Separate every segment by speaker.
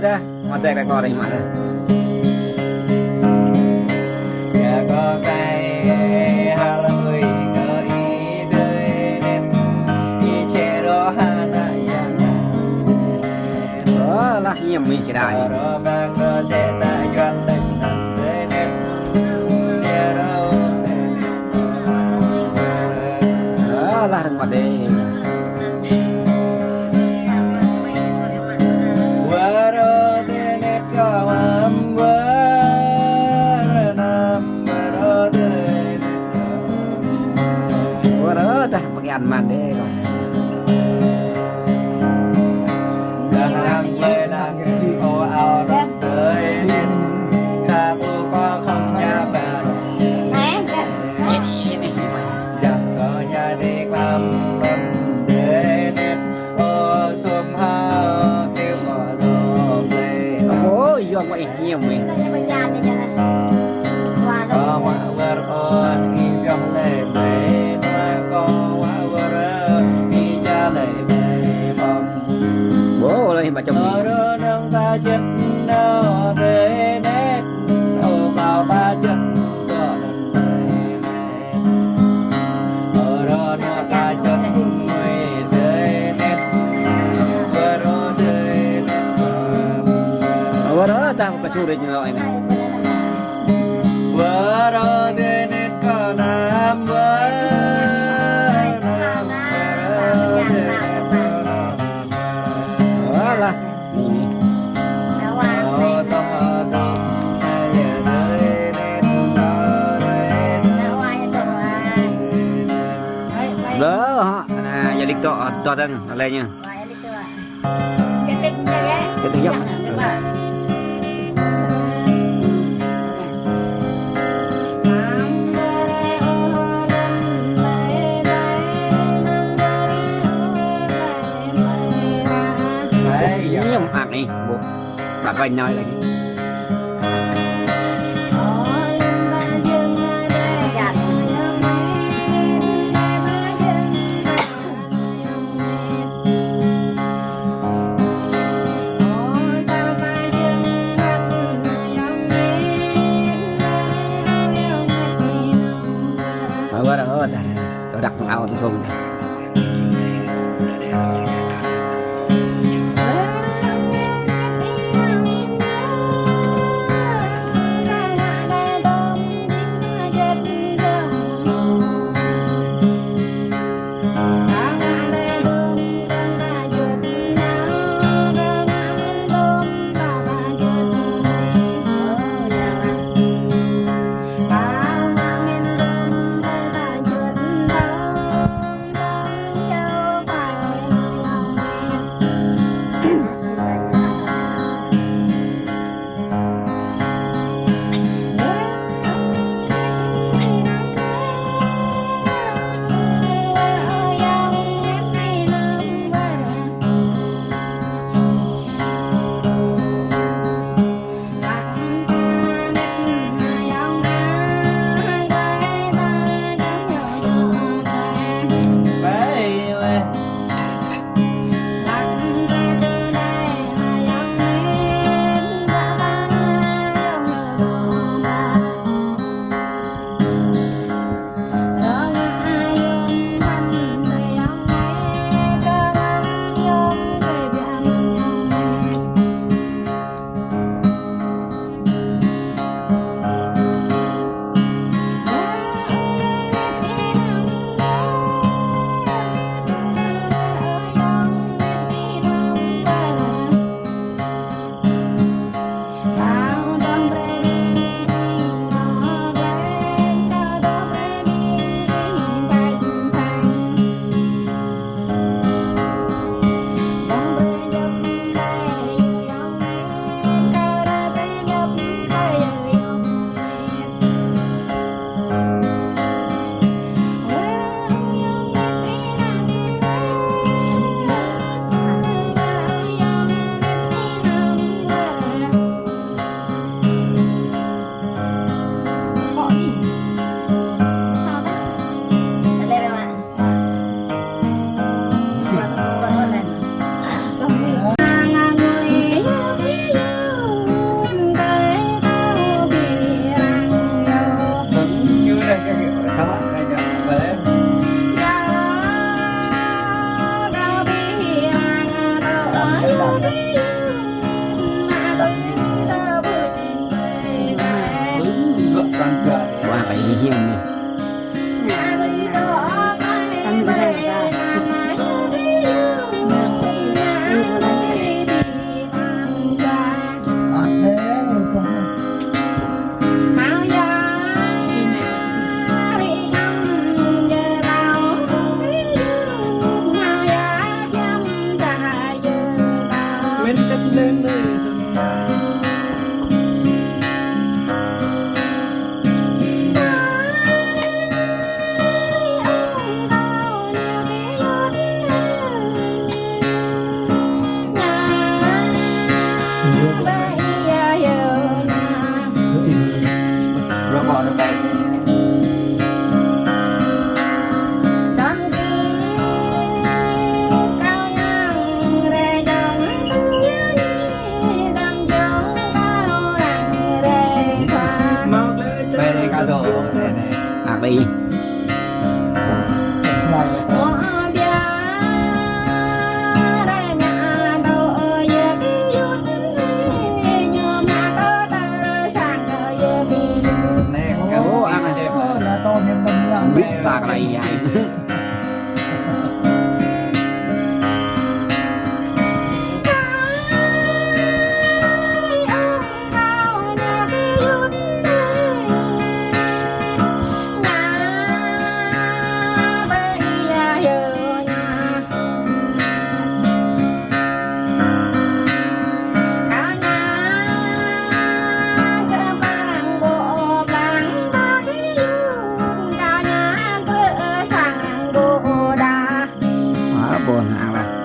Speaker 1: ta mà tệ cái con này mà
Speaker 2: có cái hà lôi có ý đời nên ý chế đó hà na yang
Speaker 1: đó là nhiều mình chỉ đại
Speaker 2: đó đang có sẽ na doan đây nằm đời nên nhớ đâu
Speaker 1: đó là thằng mặt đây
Speaker 2: qua đó nên có âm qua nam đó đời
Speaker 1: qua đó ta pakai ăn mặn đấy còn
Speaker 2: đang làm về làm ô ao đang tới nên xa tu có không nhà bạn chẳng có nhà đi làm lần để nên ô xuân hao tiêu mỏ rồi về
Speaker 1: ôi vô vậy nhiều mình
Speaker 2: có mà vợ ôn kim trong lệ về nói có mà vợ đi cha lệ về bom
Speaker 1: bố đây mà chồng
Speaker 2: ở đó nâng ta chết đâu để nét ô bao ta chết đó ở đó nó ta chết người để nét ở đó để nét
Speaker 1: qua đó ta có chu được như vậy này
Speaker 2: ở đó để nét có nam vợ
Speaker 1: đó là nhìn đó à giờ đi to thân lên nha cái tiếng dốc nhiều hạt này bố bà coi nói là qua đó tôi đặt áo tôi không
Speaker 2: rồi bỏ nó bèn bèn này cao độ này này
Speaker 1: đi biết ba cái này dài buồn à bà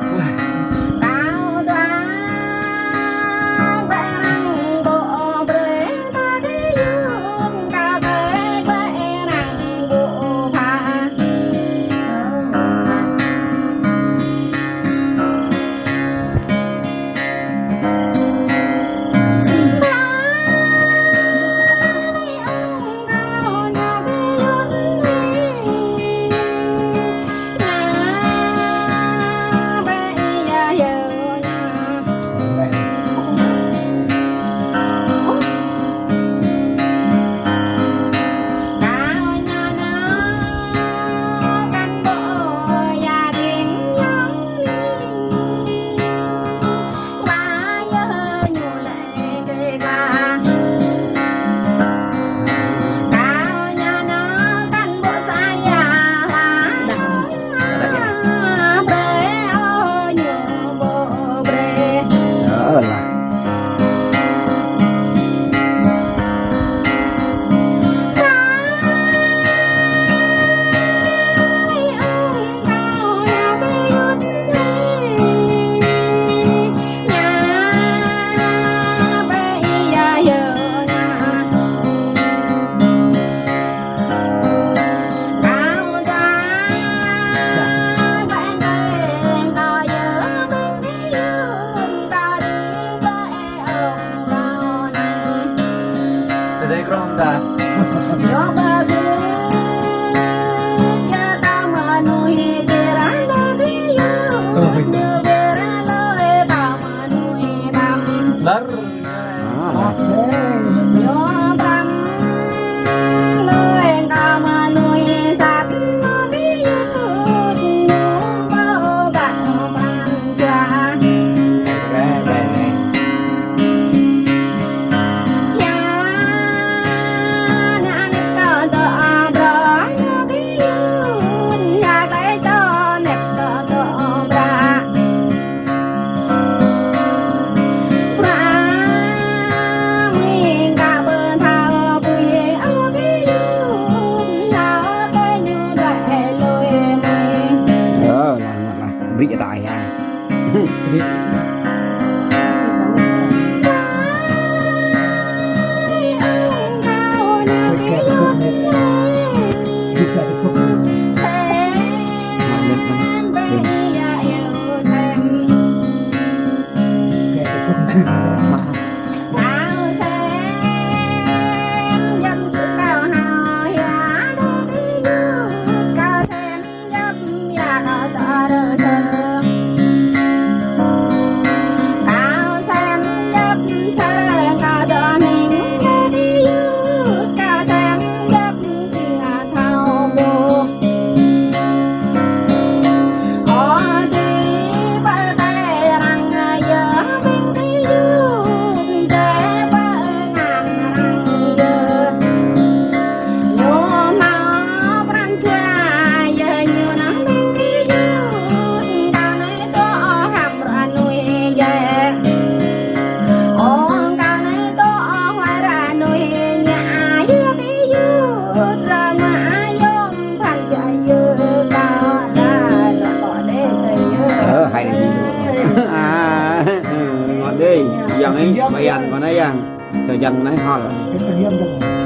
Speaker 1: biết tại ai yang ấy bayan mana yang cho dân nói ho là
Speaker 3: cái tầng hiếm đâu